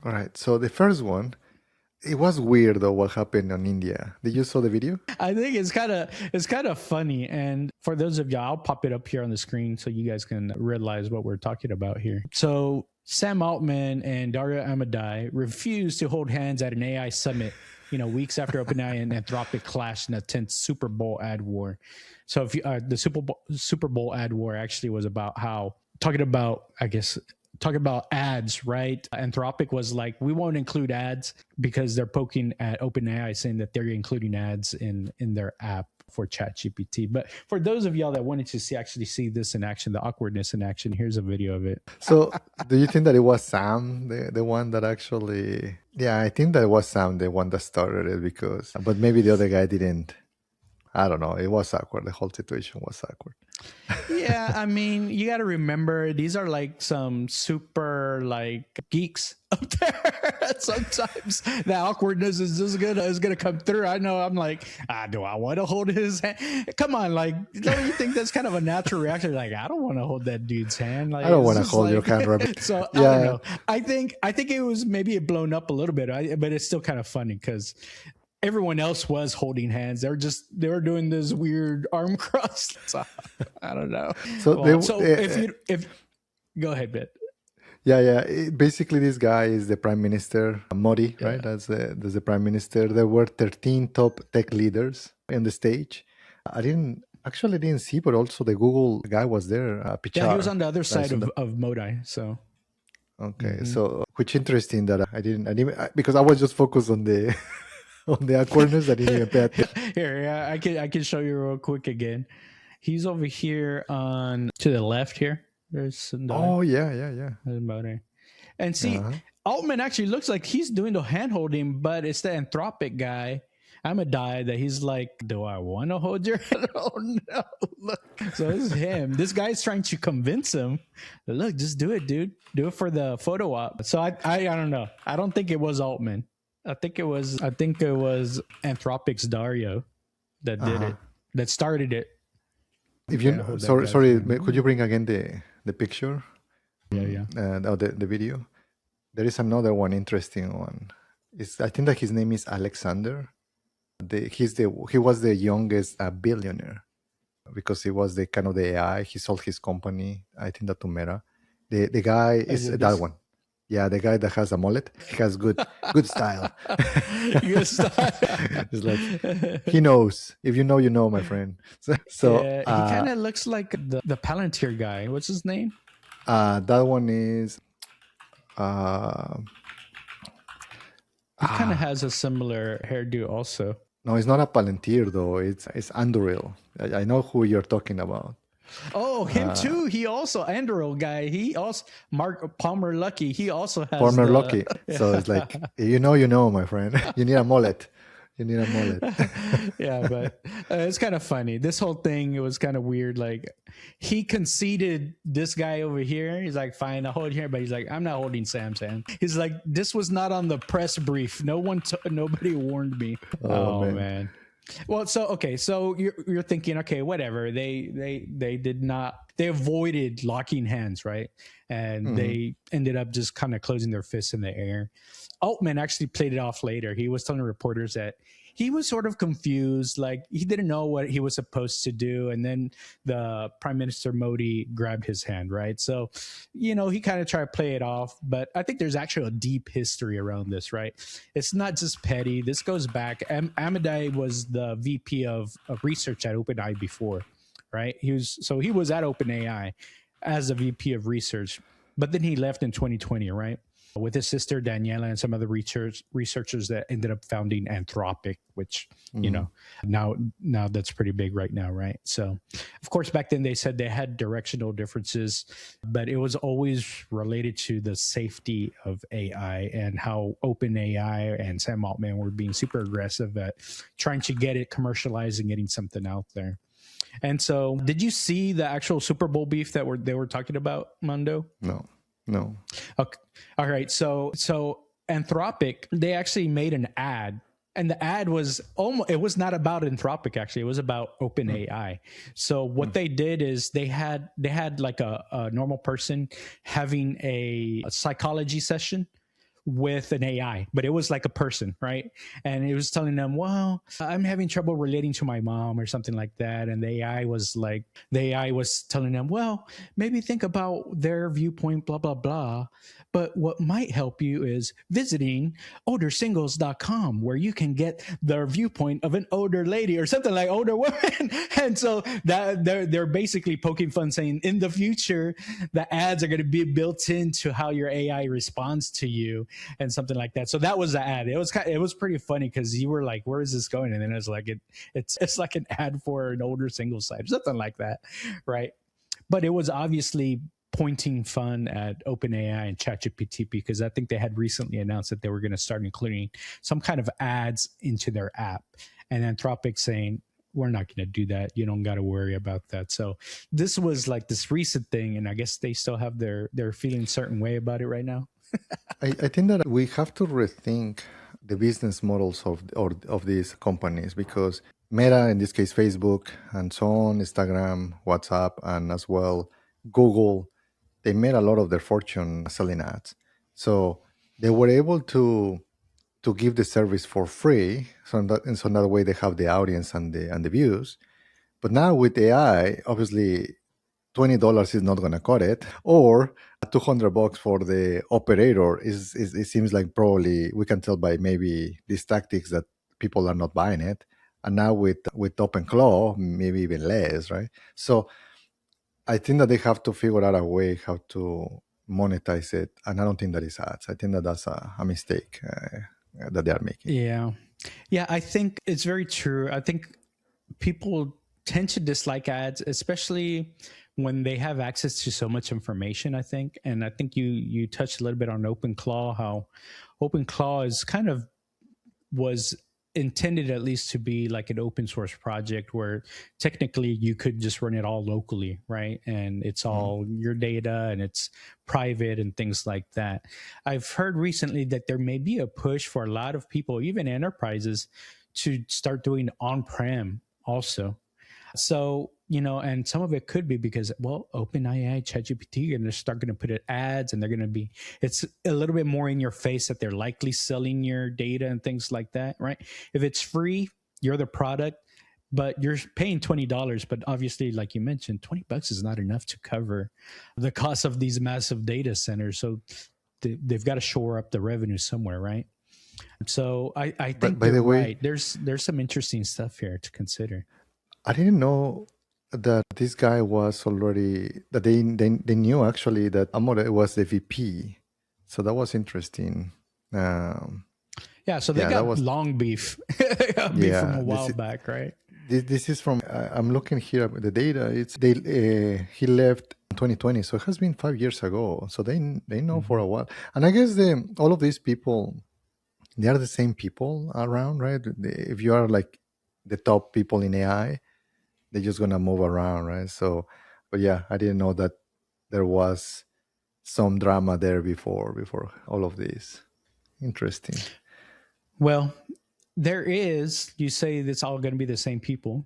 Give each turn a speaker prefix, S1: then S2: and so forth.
S1: All right. So the first one, it was weird though what happened in India. Did you saw the video?
S2: I think it's kind of funny. And for those of y'all, I'll pop it up here on the screen so you guys can realize what we're talking about here. So Sam Altman and Dario Amodei refused to hold hands at an AI summit, weeks after OpenAI and Anthropic clashed in a tense Super Bowl ad war. So if you, the Super Bowl ad war actually was about talking about ads, right? Anthropic was like, we won't include ads because they're poking at OpenAI, saying that they're including ads in their app for ChatGPT. But for those of y'all that wanted to see this in action, the awkwardness in action, here's a video of it.
S1: So do you think that it was Sam, the one that actually... Yeah, I think that it was Sam, the one that started it but maybe the other guy didn't. I don't know. It was awkward. The whole situation was awkward.
S2: Yeah, I mean, you got to remember, these are like some super like geeks up there. Sometimes the awkwardness is just gonna come through. I know. I'm like, do I want to hold his hand? Come on, like, don't you think that's kind of a natural reaction? Like, I don't want to hold that dude's hand. Like,
S1: I don't want to hold your hand, Robert.
S2: So yeah. I don't know. I think it was maybe blown up a little bit, but it's still kind of funny because everyone else was holding hands. They were doing this weird arm cross. So, I don't know.
S1: So,
S2: if go ahead, Ben.
S1: Yeah. Basically, this guy is the prime minister, Modi, right? That's the prime minister. There were 13 top tech leaders on the stage. I didn't see, but also the Google guy was there. Pichar.
S2: Yeah, he was on the other side of Modi. So.
S1: Okay, so which interesting that I didn't because I was just focused on the on the awkwardness. I didn't even pay attention.
S2: Here, I can show you real quick again. He's over here to the left here. There's some.
S1: Oh yeah.
S2: And see, Altman actually looks like he's doing the hand holding, but it's the Anthropic guy, Amodei, that he's like, do I want to hold your hand? Oh no! Look, so it's him. This guy's trying to convince him. Look, just do it, dude. Do it for the photo op. So I don't know. I don't think it was Altman. I think it was Anthropic's Dario that did it, that started it.
S1: If you sorry, could you bring again the picture?
S2: Yeah.
S1: The video. There is another one, interesting one. I think that his name is Alexander. He was the youngest billionaire because he was the kind of the AI. He sold his company, I think, that to Meta. The guy is that one. Yeah, the guy that has a mullet. He has good style.
S2: Good style.
S1: It's like, he knows. If you know, you know, my friend. So
S2: yeah, he kind of looks like the Palantir guy. What's his name?
S1: That one is...
S2: he kind of has a similar hairdo also.
S1: No, it's not a Palantir though. It's Anduril. I know who you're talking about.
S2: Oh, him too. He also Anduril guy. He also Mark Palmer Lucky. He also has
S1: Palmer Lucky. So it's like, you know, my friend. You need a mullet.
S2: Yeah, but it's kind of funny. This whole thing, it was kind of weird. Like, he conceded this guy over here. He's like, fine, I'll hold here. But he's like, I'm not holding Sam's hand. He's like, this was not on the press brief. Nobody warned me. Oh man. Well, so you're thinking, okay, whatever. They avoided locking hands, right? And they ended up just kind of closing their fists in the air. Altman actually played it off later. He was telling reporters that he was sort of confused, like he didn't know what he was supposed to do. And then the Prime Minister Modi grabbed his hand, right? So, he kind of tried to play it off. But I think there's actually a deep history around this, right? It's not just petty. This goes back. Amodei was the VP of research at OpenAI before, right? He was at OpenAI as a VP of research, but then he left in 2020, right? With his sister Daniela and some other researchers that ended up founding Anthropic, which now that's pretty big right now, right? So, of course, back then they said they had directional differences, but it was always related to the safety of AI and how OpenAI and Sam Altman were being super aggressive at trying to get it commercialized and getting something out there. And so, did you see the actual Super Bowl beef that they were talking about, Mondo?
S1: No.
S2: Okay. All right. So Anthropic, they actually made an ad, and the ad was it was not about Anthropic, actually. It was about OpenAI. So what they did is they had like a normal person having a psychology session with an AI, but it was like a person, right? And it was telling them, well, I'm having trouble relating to my mom or something like that. And the AI was telling them, well, maybe think about their viewpoint, blah, blah, blah. But what might help you is visiting oldersingles.com, where you can get the viewpoint of an older lady or something like older woman. And so that they're basically poking fun, saying in the future, the ads are going to be built into how your AI responds to you and something like that. So that was the ad. It was pretty funny because you were like, where is this going? And then it's like it's like an ad for an older single site or something like that, right? But it was obviously pointing fun at OpenAI and ChatGPT, because I think they had recently announced that they were going to start including some kind of ads into their app. And Anthropic saying, we're not going to do that. You don't got to worry about that. So this was like this recent thing, and I guess they still have they're feeling a certain way about it right now.
S1: I think that we have to rethink the business models of these companies, because Meta, in this case Facebook, and so on, Instagram, WhatsApp, and as well Google, they made a lot of their fortune selling ads. So they were able to give the service for free, so in that way they have the audience and the views. But now with AI, obviously $20 is not going to cut it, or $200 for the operator is it seems like probably we can tell by maybe these tactics that people are not buying it. And now with OpenClaw, maybe even less, right? So I think that they have to figure out a way how to monetize it, and I don't think that is ads. I think that that's a mistake that they are making.
S2: Yeah. Yeah, I think it's very true. I think people tend to dislike ads, especially when they have access to so much information, I think. And I think you touched a little bit on OpenClaw, how OpenClaw is kind of was intended at least to be like an open source project where technically you could just run it all locally, right? And it's all your data and it's private and things like that. I've heard recently that there may be a push for a lot of people, even enterprises, to start doing on-prem also. So, and some of it could be because, well, OpenAI, ChatGPT, and they're going to put it ads, and it's a little bit more in your face that they're likely selling your data and things like that, right? If it's free, you're the product, but you're paying $20. But obviously, like you mentioned, $20 is not enough to cover the cost of these massive data centers. So they've got to shore up the revenue somewhere, right? So I
S1: But
S2: think
S1: by
S2: you're
S1: the way,
S2: right. There's some interesting stuff here to consider.
S1: I didn't know that this guy was already that they knew actually that Amore was the VP, so that was interesting. Um,
S2: Yeah, so they
S1: yeah, that
S2: got
S1: was
S2: long beef, beef from
S1: yeah.
S2: a while back, right?
S1: This is from I'm looking here at the data. It's they he left in 2020, so it has been 5 years ago. So they know for
S2: Hmm.
S1: a while, and I guess all of these people, they are the same people around, right? If you are like the top people in AI, they're just gonna move around, right? So, but yeah, I didn't know that there was some drama there before all of this. Interesting.
S2: Well, there is. You say it's all going to be the same people.